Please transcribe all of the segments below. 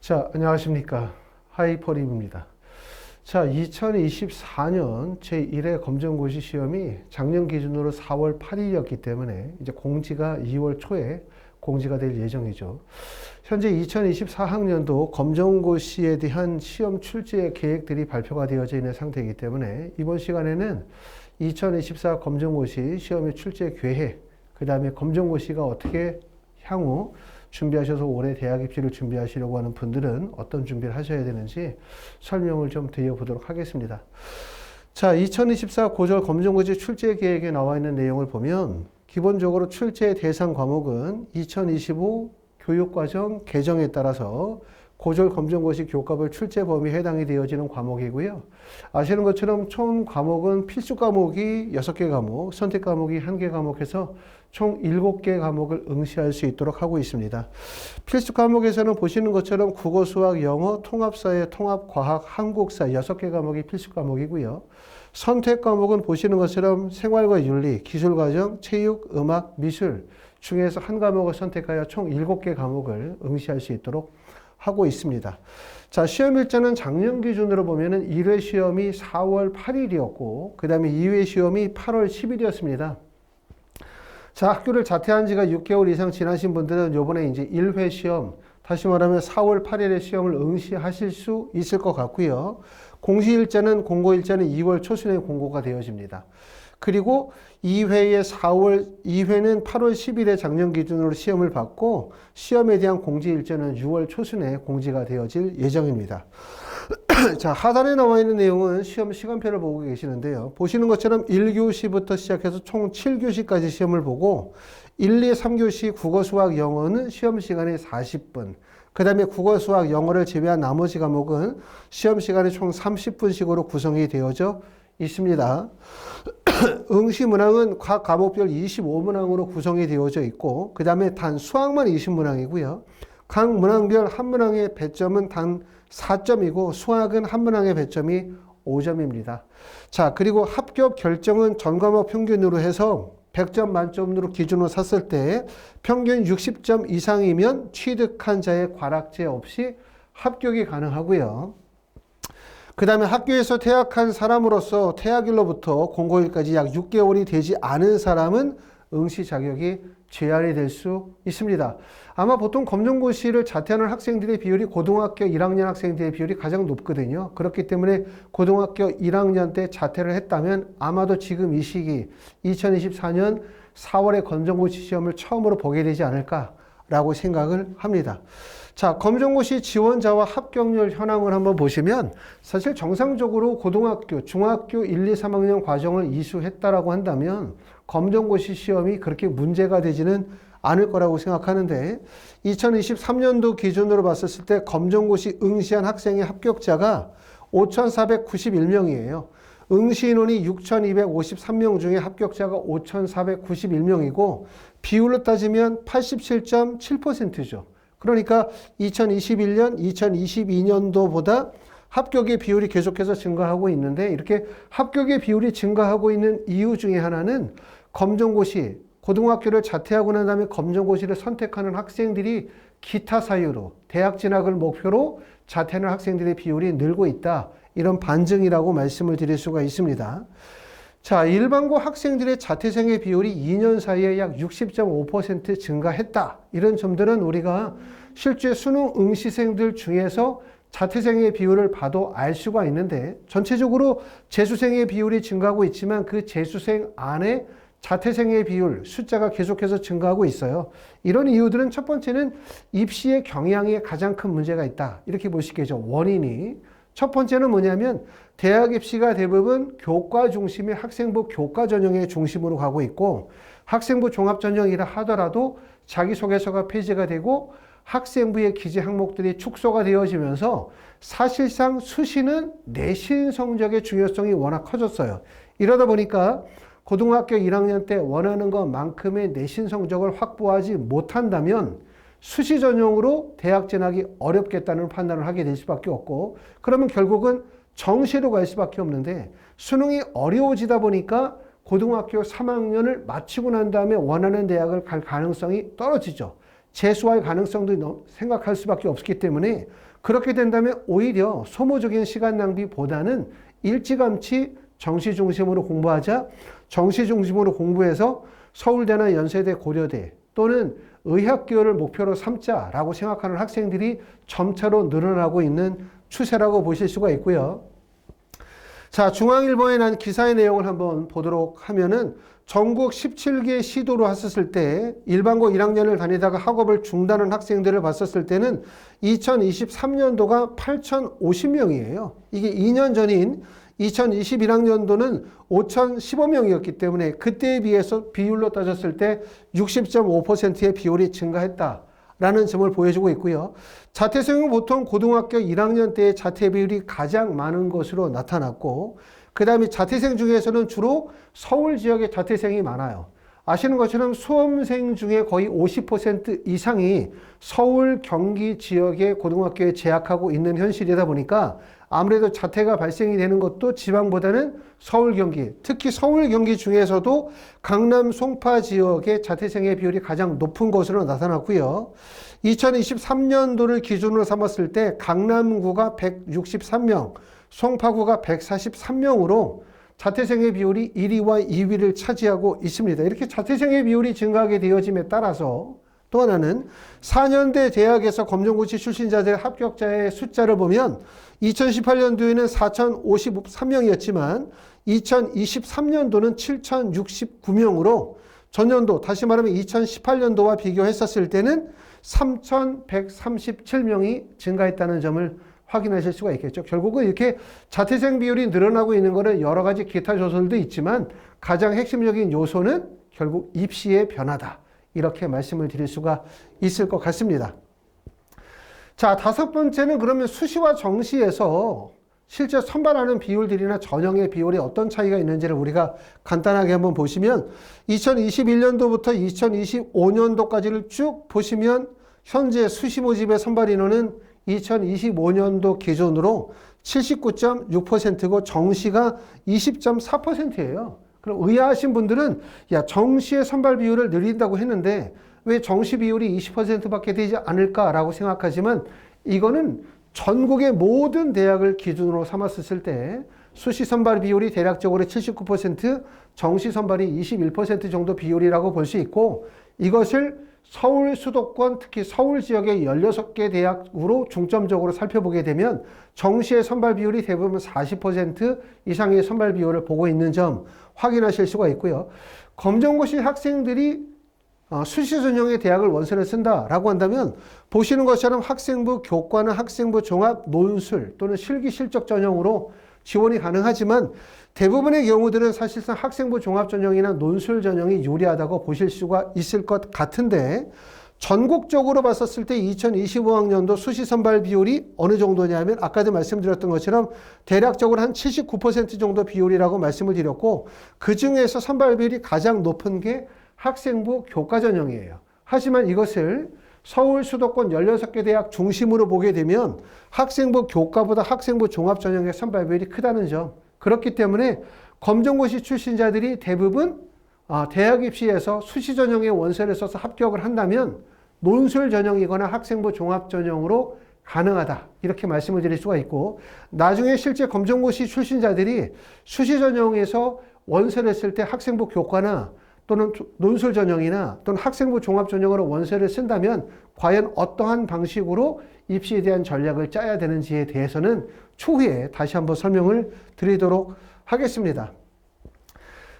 자, 안녕하십니까. 하이퍼립입니다. 자, 2024년 제1회 검정고시 시험이 작년 기준으로 4월 8일이었기 때문에 이제 공지가 2월 초에 공지가 될 예정이죠. 현재 2024학년도 검정고시에 대한 시험 출제 계획들이 발표가 되어져 있는 상태이기 때문에 이번 시간에는 2024 검정고시 시험의 출제 계획, 그 다음에 검정고시가 어떻게 향후 준비하셔서 올해 대학 입시를 준비하시려고 하는 분들은 어떤 준비를 하셔야 되는지 설명을 좀 드려보도록 하겠습니다. 자, 2024 고졸 검정고시 출제 계획에 나와 있는 내용을 보면 기본적으로 출제 대상 과목은 2025 교육과정 개정에 따라서 고졸 검정고시 교과별 출제 범위에 해당이 되어지는 과목이고요. 아시는 것처럼 총 과목은 필수 과목이 6개 과목, 선택 과목이 1개 과목해서 총 7개 과목을 응시할 수 있도록 하고 있습니다. 필수 과목에서는 보시는 것처럼 국어, 수학, 영어, 통합사회, 통합과학, 한국사 6개 과목이 필수 과목이고요. 선택 과목은 보시는 것처럼 생활과 윤리, 기술과정, 체육, 음악, 미술 중에서 한 과목을 선택하여 총 7개 과목을 응시할 수 있도록 하고 있습니다. 자, 시험 일자는 작년 기준으로 보면은 1회 시험이 4월 8일이었고, 그 다음에 2회 시험이 8월 10일이었습니다. 자, 학교를 자퇴한 지가 6개월 이상 지나신 분들은 요번에 이제 1회 시험, 다시 말하면 4월 8일에 시험을 응시하실 수 있을 것 같고요. 공시 일자는, 공고 일자는 2월 초순에 공고가 되어집니다. 그리고 2회는 8월 10일에 작년 기준으로 시험을 받고 시험에 대한 공지 일자는 6월 초순에 공지가 되어질 예정입니다. 자, 하단에 나와 있는 내용은 시험 시간표를 보고 계시는데요. 보시는 것처럼 1교시부터 시작해서 총 7교시까지 시험을 보고 1, 2, 3교시 국어, 수학, 영어는 시험 시간이 40분. 그 다음에 국어, 수학, 영어를 제외한 나머지 과목은 시험 시간이 총 30분씩으로 구성이 되어져 있습니다. 응시 문항은 각 과목별 25문항으로 구성이 되어져 있고, 그 다음에 단 수학만 20문항이고요. 각 문항별 한 문항의 배점은 단 4점이고, 수학은 한 문항의 배점이 5점입니다. 자, 그리고 합격 결정은 전 과목 평균으로 해서 100점 만점으로 기준으로 샀을 때 평균 60점 이상이면 취득한 자의 과락제 없이 합격이 가능하고요. 그 다음에 학교에서 퇴학한 사람으로서 퇴학일로부터 공고일까지 약 6개월이 되지 않은 사람은 응시 자격이 제한이 될 수 있습니다. 아마 보통 검정고시를 자퇴하는 학생들의 비율이 고등학교 1학년 학생들의 비율이 가장 높거든요. 그렇기 때문에 고등학교 1학년 때 자퇴를 했다면 아마도 지금 이 시기 2024년 4월에 검정고시 시험을 처음으로 보게 되지 않을까라고 생각을 합니다. 자, 검정고시 지원자와 합격률 현황을 한번 보시면 사실 정상적으로 고등학교, 중학교 1, 2, 3학년 과정을 이수했다라고 한다면 검정고시 시험이 그렇게 문제가 되지는 않을 거라고 생각하는데 2023년도 기준으로 봤을 때 검정고시 응시한 학생의 합격자가 5,491명이에요. 응시 인원이 6,253명 중에 합격자가 5,491명이고 비율로 따지면 87.7%죠. 그러니까 2021년, 2022년도보다 합격의 비율이 계속해서 증가하고 있는데 이렇게 합격의 비율이 증가하고 있는 이유 중에 하나는 검정고시, 고등학교를 자퇴하고 난 다음에 검정고시를 선택하는 학생들이 기타 사유로 대학 진학을 목표로 자퇴하는 학생들의 비율이 늘고 있다. 이런 반증이라고 말씀을 드릴 수가 있습니다. 자, 일반고 학생들의 자퇴생의 비율이 2년 사이에 약 60.5% 증가했다. 이런 점들은 우리가 실제 수능 응시생들 중에서 자퇴생의 비율을 봐도 알 수가 있는데 전체적으로 재수생의 비율이 증가하고 있지만 그 재수생 안에 자퇴생의 비율, 숫자가 계속해서 증가하고 있어요. 이런 이유들은 첫 번째는 입시의 경향에 가장 큰 문제가 있다. 이렇게 보시겠죠. 원인이. 첫 번째는 뭐냐면 대학 입시가 대부분 교과 중심의 학생부 교과 전형의 중심으로 가고 있고 학생부 종합 전형이라 하더라도 자기소개서가 폐지가 되고 학생부의 기재 항목들이 축소가 되어지면서 사실상 수시는 내신 성적의 중요성이 워낙 커졌어요. 이러다 보니까 고등학교 1학년 때 원하는 것만큼의 내신 성적을 확보하지 못한다면 수시 전형으로 대학 진학이 어렵겠다는 판단을 하게 될 수밖에 없고 그러면 결국은 정시로 갈 수밖에 없는데 수능이 어려워지다 보니까 고등학교 3학년을 마치고 난 다음에 원하는 대학을 갈 가능성이 떨어지죠. 재수할 가능성도 생각할 수밖에 없기 때문에 그렇게 된다면 오히려 소모적인 시간 낭비보다는 일찌감치 정시 중심으로 공부하자. 정시 중심으로 공부해서 서울대나 연세대, 고려대 또는 의학교를 목표로 삼자라고 생각하는 학생들이 점차로 늘어나고 있는 추세라고 보실 수가 있고요. 자, 중앙일보에 난 기사의 내용을 한번 보도록 하면은 전국 17개 시도로 했었을 때 일반고 1학년을 다니다가 학업을 중단한 학생들을 봤었을 때는 2023년도가 8,050명이에요. 이게 2년 전인 2021학년도는 5,015명이었기 때문에 그때에 비해서 비율로 따졌을 때 60.5%의 비율이 증가했다라는 점을 보여주고 있고요. 자퇴생은 보통 고등학교 1학년 때의 자퇴 비율이 가장 많은 것으로 나타났고 그 다음에 자퇴생 중에서는 주로 서울 지역의 자퇴생이 많아요. 아시는 것처럼 수험생 중에 거의 50% 이상이 서울, 경기 지역의 고등학교에 재학하고 있는 현실이다 보니까 아무래도 자퇴가 발생이 되는 것도 지방보다는 서울, 경기, 특히 서울, 경기 중에서도 강남, 송파 지역의 자퇴생의 비율이 가장 높은 것으로 나타났고요. 2023년도를 기준으로 삼았을 때 강남구가 163명, 송파구가 143명으로 자퇴생의 비율이 1위와 2위를 차지하고 있습니다. 이렇게 자퇴생의 비율이 증가하게 되어짐에 따라서 또 하나는 4년대 대학에서 검정고시 출신자들 합격자의 숫자를 보면 2018년도에는 4,053명이었지만 2023년도는 7,069명으로 전년도, 다시 말하면 2018년도와 비교했었을 때는 3,137명이 증가했다는 점을 확인하실 수가 있겠죠. 결국은 이렇게 자퇴생 비율이 늘어나고 있는 것은 여러 가지 기타 요소들도 있지만 가장 핵심적인 요소는 결국 입시의 변화다. 이렇게 말씀을 드릴 수가 있을 것 같습니다. 자, 다섯 번째는 그러면 수시와 정시에서 실제 선발하는 비율들이나 전형의 비율이 어떤 차이가 있는지를 우리가 간단하게 한번 보시면 2021년도부터 2025년도까지를 쭉 보시면 현재 수시 모집의 선발 인원은 2025년도 기준으로 79.6%고 정시가 20.4%예요. 그럼 의아하신 분들은 야, 정시의 선발 비율을 늘린다고 했는데 왜 정시 비율이 20%밖에 되지 않을까라고 생각하지만 이거는 전국의 모든 대학을 기준으로 삼았을 때 수시 선발 비율이 대략적으로 79%, 정시 선발이 21% 정도 비율이라고 볼 수 있고 이것을 서울 수도권, 특히 서울 지역의 16개 대학으로 중점적으로 살펴보게 되면 정시의 선발 비율이 대부분 40% 이상의 선발 비율을 보고 있는 점 확인하실 수가 있고요. 검정고시 학생들이 수시 전형의 대학을 원서를 쓴다라고 한다면 보시는 것처럼 학생부 교과나 학생부 종합 논술 또는 실기 실적 전형으로 지원이 가능하지만 대부분의 경우들은 사실상 학생부 종합 전형이나 논술 전형이 유리하다고 보실 수가 있을 것 같은데 전국적으로 봤었을 때 2025학년도 수시 선발 비율이 어느 정도냐면 아까도 말씀드렸던 것처럼 대략적으로 한 79% 정도 비율이라고 말씀을 드렸고 그 중에서 선발 비율이 가장 높은 게 학생부 교과 전형이에요. 하지만 이것을 서울 수도권 16개 대학 중심으로 보게 되면 학생부 교과보다 학생부 종합 전형의 선발 비율이 크다는 점. 그렇기 때문에 검정고시 출신자들이 대부분 대학 입시에서 수시 전형의 원서를 써서 합격을 한다면 논술 전형이거나 학생부 종합 전형으로 가능하다. 이렇게 말씀을 드릴 수가 있고 나중에 실제 검정고시 출신자들이 수시 전형에서 원서를 쓸 때 학생부 교과나 또는 논술 전형이나 또는 학생부 종합 전형으로 원서를 쓴다면 과연 어떠한 방식으로 입시에 대한 전략을 짜야 되는지에 대해서는 추후에 다시 한번 설명을 드리도록 하겠습니다.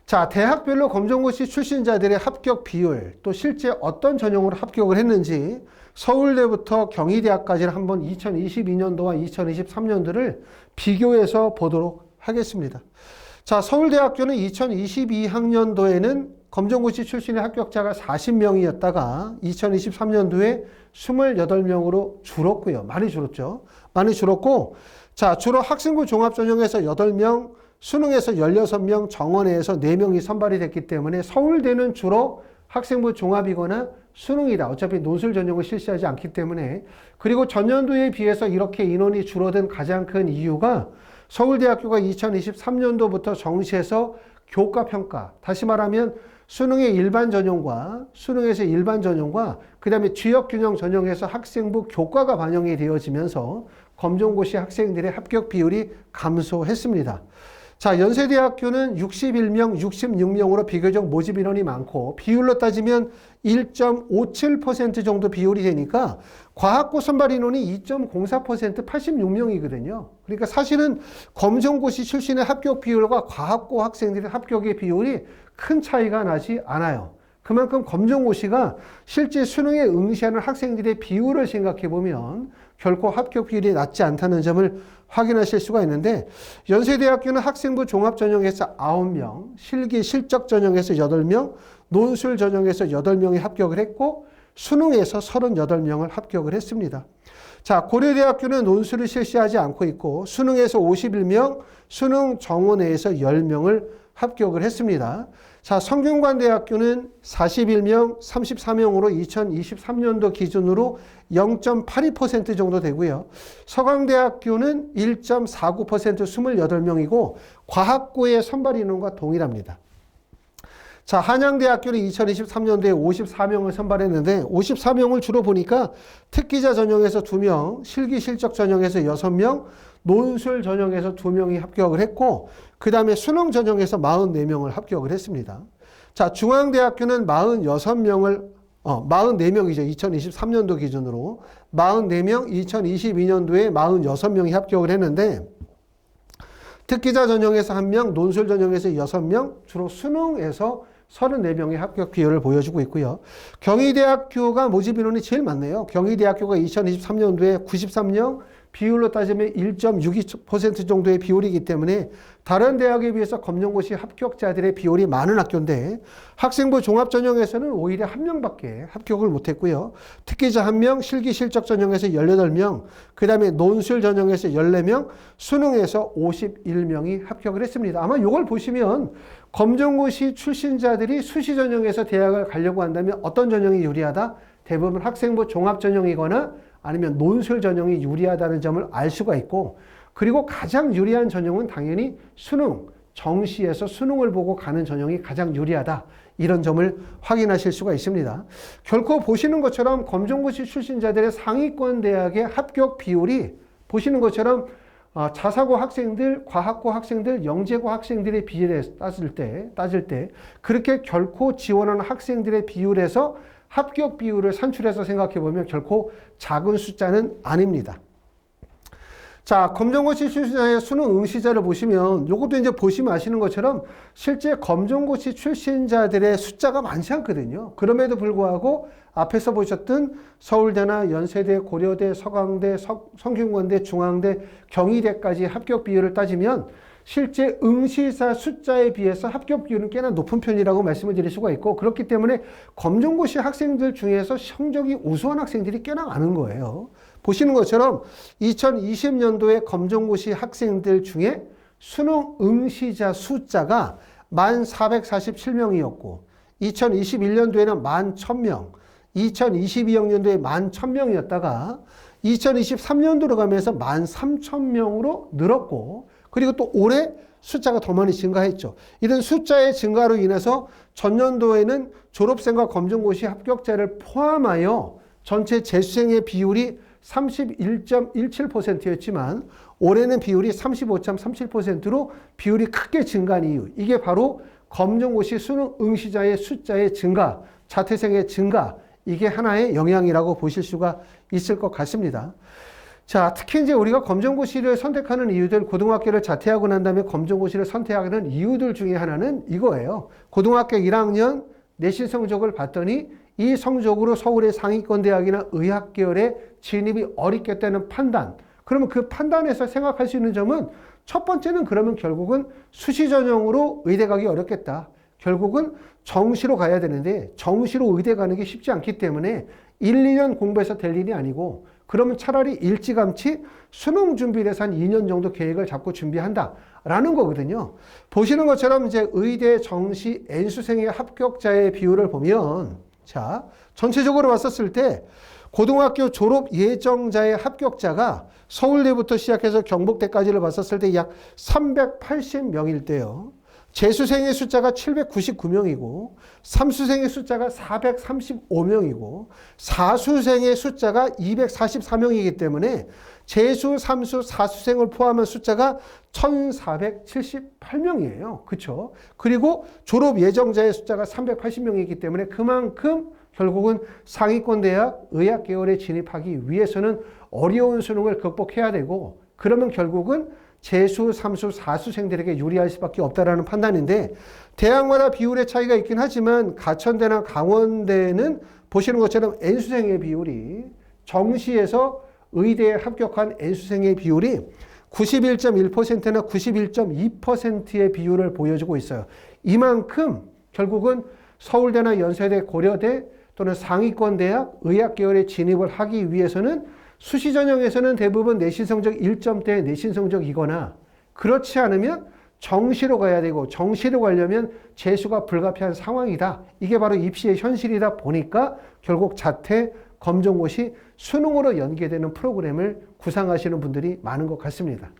자, 대학별로 검정고시 출신자들의 합격 비율, 또 실제 어떤 전형으로 합격을 했는지 서울대부터 경희대학까지를 한번 2022년도와 2023년도를 비교해서 보도록 하겠습니다. 자, 서울대학교는 2022학년도에는 검정고시 출신의 합격자가 40명이었다가 2023년도에 28명으로 줄었고요. 많이 줄었죠. 많이 줄었고, 자, 주로 학생부 종합전형에서 8명, 수능에서 16명, 정원에서 4명이 선발이 됐기 때문에 서울대는 주로 학생부 종합이거나 수능이다. 어차피 논술 전형을 실시하지 않기 때문에. 그리고 전년도에 비해서 이렇게 인원이 줄어든 가장 큰 이유가 서울대학교가 2023년도부터 정시에서 교과평가, 다시 말하면 수능의 일반 전형과 수능에서 일반 전형과 그 다음에 지역균형 전형에서 학생부 교과가 반영이 되어지면서 검정고시 학생들의 합격 비율이 감소했습니다. 자, 연세대학교는 61명, 66명으로 비교적 모집 인원이 많고 비율로 따지면 1.57% 정도 비율이 되니까 과학고 선발 인원이 2.04% 86명이거든요. 그러니까 사실은 검정고시 출신의 합격 비율과 과학고 학생들의 합격의 비율이 큰 차이가 나지 않아요. 그만큼 검정고시가 실제 수능에 응시하는 학생들의 비율을 생각해 보면 결코 합격 비율이 낮지 않다는 점을 확인하실 수가 있는데 연세대학교는 학생부 종합전형에서 9명, 실기 실적 전형에서 8명, 논술 전형에서 8명이 합격을 했고 수능에서 38명을 합격을 했습니다. 자, 고려대학교는 논술을 실시하지 않고 있고 수능에서 51명, 수능 정원회에서 10명을 합격을 했습니다. 자, 성균관대학교는 41명, 34명으로 2023년도 기준으로 0.82% 정도 되고요. 서강대학교는 1.49% 28명이고 과학고의 선발 인원과 동일합니다. 자, 한양대학교는 2023년도에 54명을 선발했는데 54명을 주로 보니까 특기자 전형에서 2명, 실기 실적 전형에서 6명, 논술 전형에서 2명이 합격을 했고 그 다음에 수능 전형에서 44명을 합격을 했습니다. 자, 중앙대학교는 46명을 44명이죠. 2023년도 기준으로 44명, 2022년도에 46명이 합격을 했는데 특기자 전형에서 1명, 논술 전형에서 6명, 주로 수능에서 34명의 합격 비율을 보여주고 있고요. 경희대학교가 모집 인원이 제일 많네요. 경희대학교가 2023년도에 93명, 비율로 따지면 1.62% 정도의 비율이기 때문에 다른 대학에 비해서 검정고시 합격자들의 비율이 많은 학교인데 학생부 종합전형에서는 오히려 1명밖에 합격을 못했고요. 특기자 1명, 실기 실적 전형에서 18명, 그 다음에 논술 전형에서 14명, 수능에서 51명이 합격을 했습니다. 아마 이걸 보시면 검정고시 출신자들이 수시 전형에서 대학을 가려고 한다면 어떤 전형이 유리하다? 대부분 학생부 종합전형이거나 아니면 논술 전형이 유리하다는 점을 알 수가 있고 그리고 가장 유리한 전형은 당연히 수능, 정시에서 수능을 보고 가는 전형이 가장 유리하다. 이런 점을 확인하실 수가 있습니다. 결코 보시는 것처럼 검정고시 출신자들의 상위권 대학의 합격 비율이 보시는 것처럼 자사고 학생들, 과학고 학생들, 영재고 학생들의 비율에 따질 때 그렇게 결코 지원하는 학생들의 비율에서 합격 비율을 산출해서 생각해 보면 결코 작은 숫자는 아닙니다. 자, 검정고시 출신자의 수능 응시자를 보시면 이것도 이제 보시면 아시는 것처럼 실제 검정고시 출신자들의 숫자가 많지 않거든요. 그럼에도 불구하고 앞에서 보셨던 서울대나 연세대, 고려대, 서강대, 성균관대, 중앙대, 경희대까지 합격 비율을 따지면 실제 응시자 숫자에 비해서 합격 비율은 꽤나 높은 편이라고 말씀을 드릴 수가 있고 그렇기 때문에 검정고시 학생들 중에서 성적이 우수한 학생들이 꽤나 많은 거예요. 보시는 것처럼 2020년도에 검정고시 학생들 중에 수능 응시자 숫자가 1447명이었고 2021년도에는 11,000명, 2022학년도에 11,000명이었다가 2023년도로 가면서 13,000명으로 늘었고 그리고 또 올해 숫자가 더 많이 증가했죠. 이런 숫자의 증가로 인해서 전년도에는 졸업생과 검정고시 합격자를 포함하여 전체 재수생의 비율이 31.17%였지만 올해는 비율이 35.37%로 비율이 크게 증가한 이유. 이게 바로 검정고시 수능 응시자의 숫자의 증가, 자퇴생의 증가, 이게 하나의 영향이라고 보실 수가 있을 것 같습니다. 자, 특히 이제 우리가 검정고시를 선택하는 이유들, 고등학교를 자퇴하고 난 다음에 검정고시를 선택하는 이유들 중에 하나는 이거예요. 고등학교 1학년 내신 성적을 봤더니 이 성적으로 서울의 상위권 대학이나 의학계열에 진입이 어렵겠다는 판단. 그러면 그 판단에서 생각할 수 있는 점은 첫 번째는 그러면 결국은 수시 전형으로 의대 가기 어렵겠다. 결국은 정시로 가야 되는데 정시로 의대 가는 게 쉽지 않기 때문에 1, 2년 공부해서 될 일이 아니고 그러면 차라리 일찌감치 수능 준비를 해서 한 2년 정도 계획을 잡고 준비한다라는 거거든요. 보시는 것처럼 이제 의대 정시 N수생의 합격자의 비율을 보면 자, 전체적으로 봤었을 때 고등학교 졸업 예정자의 합격자가 서울대부터 시작해서 경북대까지를 봤었을 때 약 380명일 때요. 재수생의 숫자가 799명이고 삼수생의 숫자가 435명이고 사수생의 숫자가 244명이기 때문에 재수, 삼수, 사수생을 포함한 숫자가 1478명이에요. 그렇죠? 그리고 졸업 예정자의 숫자가 380명이기 때문에 그만큼 결국은 상위권 대학 의학 계열에 진입하기 위해서는 어려운 수능을 극복해야 되고 그러면 결국은 재수, 삼수, 사수생들에게 유리할 수밖에 없다라는 판단인데 대학마다 비율의 차이가 있긴 하지만 가천대나 강원대는 보시는 것처럼 N수생의 비율이 정시에서 의대에 합격한 N수생의 비율이 91.1%나 91.2%의 비율을 보여주고 있어요. 이만큼 결국은 서울대나 연세대, 고려대 또는 상위권 대학 의학 계열에 진입을 하기 위해서는 수시 전형에서는 대부분 내신 성적 1점대 내신 성적이거나 그렇지 않으면 정시로 가야 되고 정시로 가려면 재수가 불가피한 상황이다. 이게 바로 입시의 현실이다 보니까 결국 자퇴, 검정고시, 수능으로 연계되는 프로그램을 구상하시는 분들이 많은 것 같습니다.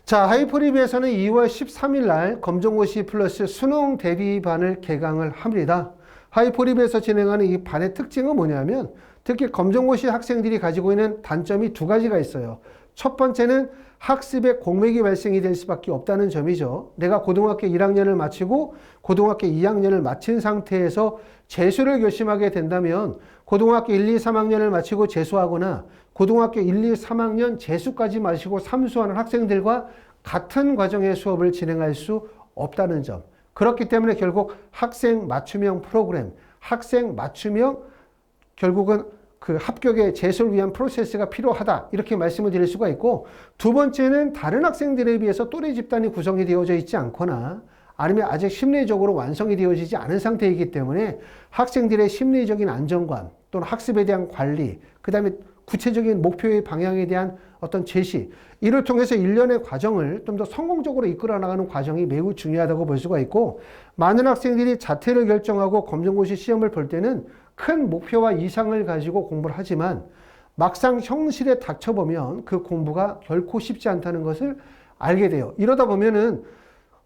자, 하이프리비에서는 2월 13일 날 검정고시 플러스 수능 대비반을 개강을 합니다. 하이프리비에서 진행하는 이 반의 특징은 뭐냐면 특히 검정고시 학생들이 가지고 있는 단점이 두 가지가 있어요. 첫 번째는 학습에 공백이 발생이 될 수밖에 없다는 점이죠. 내가 고등학교 1학년을 마치고 고등학교 2학년을 마친 상태에서 재수를 결심하게 된다면 고등학교 1, 2, 3학년을 마치고 재수하거나 고등학교 1, 2, 3학년 재수까지 마치고 삼수하는 학생들과 같은 과정의 수업을 진행할 수 없다는 점. 그렇기 때문에 결국 학생 맞춤형 프로그램, 학생 맞춤형 결국은 그 합격의 재수를 위한 프로세스가 필요하다. 이렇게 말씀을 드릴 수가 있고 두 번째는 다른 학생들에 비해서 또래 집단이 구성이 되어져 있지 않거나 아니면 아직 심리적으로 완성이 되어지지 않은 상태이기 때문에 학생들의 심리적인 안정감 또는 학습에 대한 관리, 그 다음에 구체적인 목표의 방향에 대한 어떤 제시, 이를 통해서 일련의 과정을 좀 더 성공적으로 이끌어 나가는 과정이 매우 중요하다고 볼 수가 있고 많은 학생들이 자퇴를 결정하고 검정고시 시험을 볼 때는 큰 목표와 이상을 가지고 공부를 하지만 막상 현실에 닥쳐보면 그 공부가 결코 쉽지 않다는 것을 알게 돼요. 이러다 보면은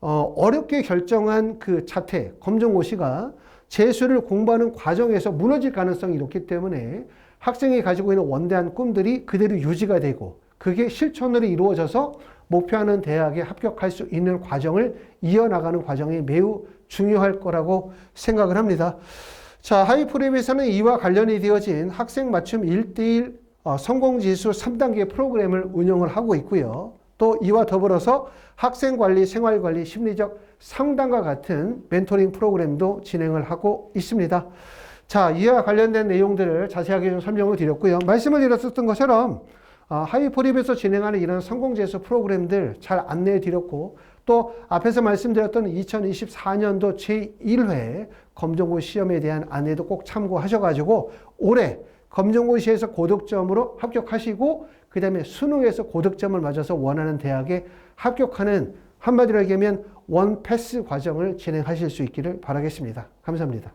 어렵게 결정한 그 자퇴, 검정고시가 재수를 공부하는 과정에서 무너질 가능성이 높기 때문에 학생이 가지고 있는 원대한 꿈들이 그대로 유지가 되고 그게 실천으로 이루어져서 목표하는 대학에 합격할 수 있는 과정을 이어나가는 과정이 매우 중요할 거라고 생각을 합니다. 자, 하이프랩에서는 이와 관련이 되어진 학생 맞춤 1:1 성공지수 3단계 프로그램을 운영을 하고 있고요. 또 이와 더불어서 학생관리, 생활관리, 심리적 상담과 같은 멘토링 프로그램도 진행을 하고 있습니다. 자, 이와 관련된 내용들을 자세하게 좀 설명을 드렸고요. 말씀을 드렸었던 것처럼 하이프랩에서 진행하는 이런 성공재수 프로그램들 잘 안내해 드렸고 또 앞에서 말씀드렸던 2024년도 제1회 검정고시 시험에 대한 안내도 꼭 참고하셔가지고 올해 검정고시에서 고득점으로 합격하시고 그 다음에 수능에서 고득점을 맞아서 원하는 대학에 합격하는 한마디로 얘기하면 원패스 과정을 진행하실 수 있기를 바라겠습니다. 감사합니다.